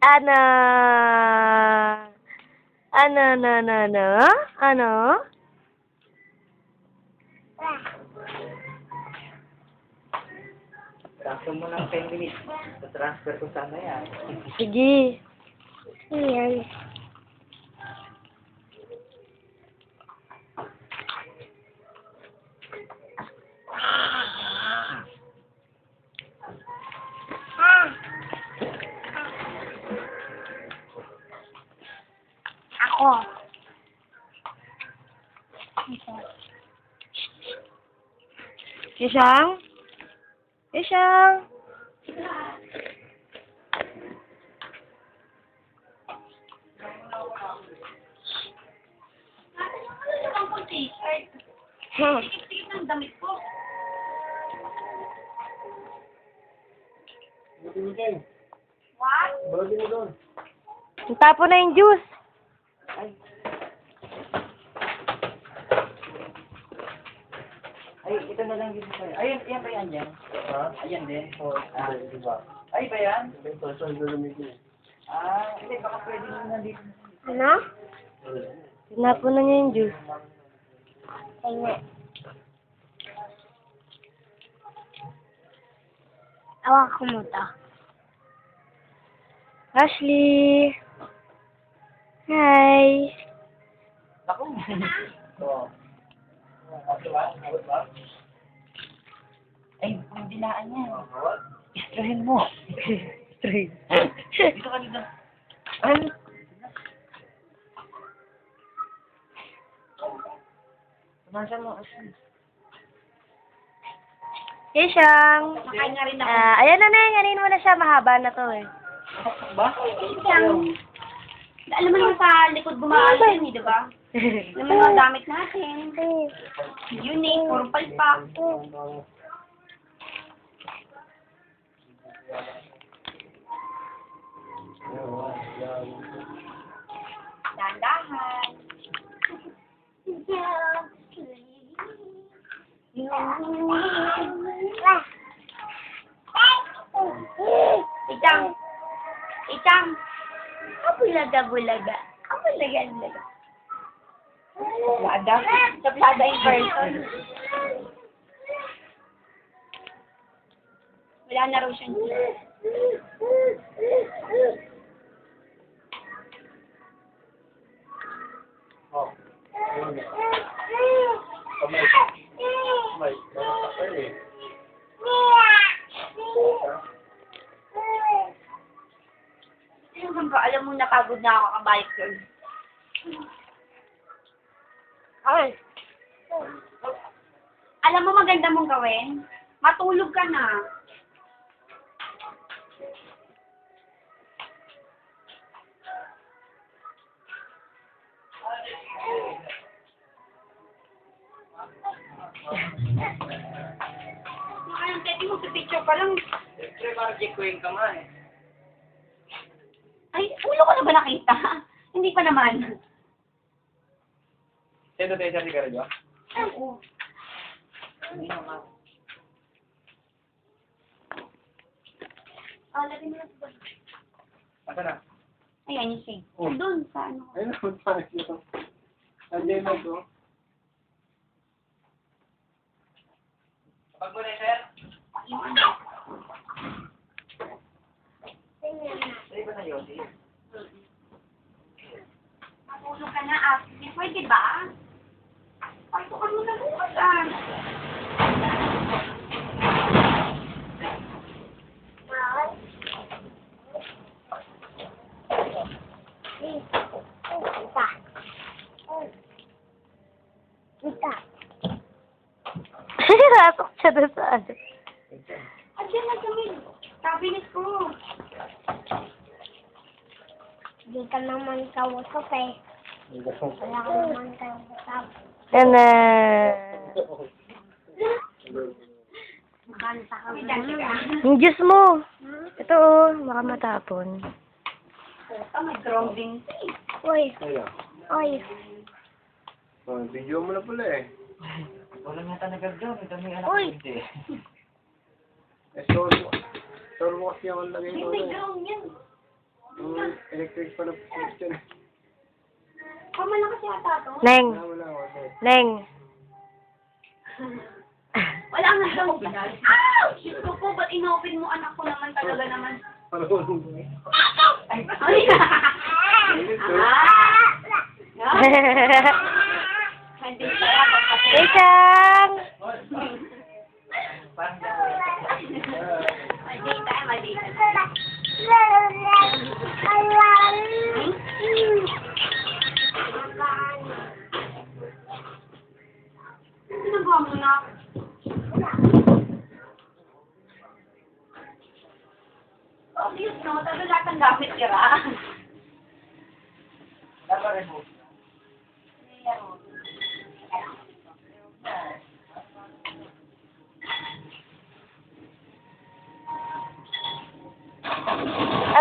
Ano? Ano? Transfer mo ng 10 minutes. Transfer ko sana yan. Sige. Ayan. Ako. Isang? Isang? Tikip-tikip ng damit ko. What? Tapo na yung juice. Ay, ito na lang dito sa'yo. Ayun, yan ba yan dyan? Ha? Ayan din. Diba? Ay, ba yan? Hindi, baka pwede nyo nandito. Ano? Tinapo na niya yung juice. Tingnan. Awak ko mo to. Ashley. Hi. Ako. Oo. Diba? Diba? Ay, ang dilaan yan. Istrahin mo. Straight. Dito ka dito. Ano? Tumasa mo. Isang. Makain nga rin ako. Ayan na na, ganin mo na siya. Mahaba na to eh. Ba? Isang. Alam mo naman sa likod gumaano yun eh, di ba? Alam mo naman damit natin. Unique, puro palpak. Dandahan. Itang. Itang. Kabulaga-bulaga. Kabulaga-bulaga. Taplada. Taplada in person. Wala na raw siyang Oh. Kamay. Kamay. Kamay. Sino ba? Alam mo, napagod na ako kabalik girl. Ay. Alam mo, maganda mong gawin? Matulog ka na. Ayun, pwede mo sa picture pa lang. Siyempre, Margie Queen ka nga eh. Ay, ulo ko na ba nakita? Hindi pa naman. Sino tayo sa sigarilyo? Oo. Hindi naman. Lagyan mo na sa Asa na? ayan, yung sink. Oh. Doon, sa ano. Ayun naman tayo. Andiyan na ito. Kapag mo na, sir? Yung ano. Sa'yo ba na Yossi? Matulog ka na, Ashley. Pwede ba? Pagtukan mo na bukas, ah. Nasok siya doon sa ano. Andiyan na kami. Cabinet ko. Hindi ka naman kausap eh. Wala ka naman kausap. Yan na. Makanta ka May ba? dati ka. Yung juice mo. Ito oh, baka matapon. Puta, may grounding. Uy, Ayun. uy. Oh, video mo na pala eh. Wala nga talaga doon. Ito may anak Uy! hindi. Eh, solo mo kasi ang lagay Hindi, mo may eh. ground yan. Electric pa na question. Malakas yata to. Neng. Wala, wala. Neng. Wala nga daw. Ow! Shit ko po, ba't inopen mo anak ko naman talaga naman? Ay! Ay! Hindi kaya Isang. Madita. Ginagawa mo na. Obvious, no? Talaga lahat ng gamit tira. Dapat remove.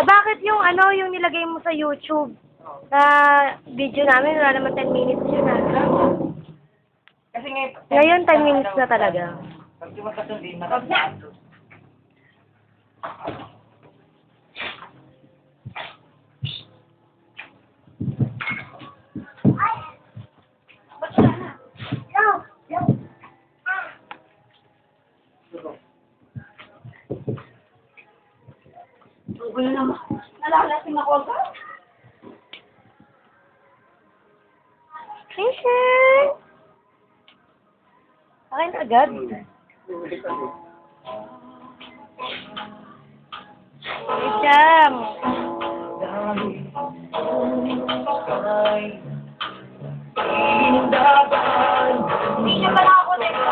Bakit yung ano, yung nilagay mo sa YouTube na video namin, wala naman 10 minutes yun Kasi ngayon, Ngayon, 10 minutes na talaga. Pag di magkasundin, nakasundin. Ba't wala na? Ang gulo naman. Nalalasing ako agad. Isang. Akin agad. Isang. Hindi niya pala ako teka.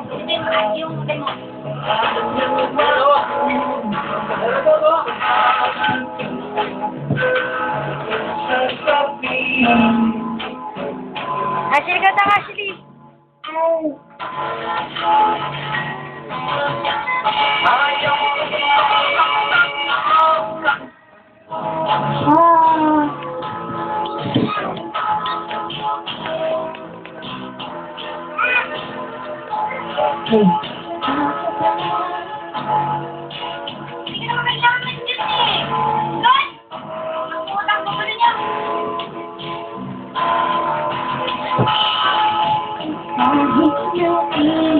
Hindi mo yung demo. Ashley ka tang Ashley. Ah.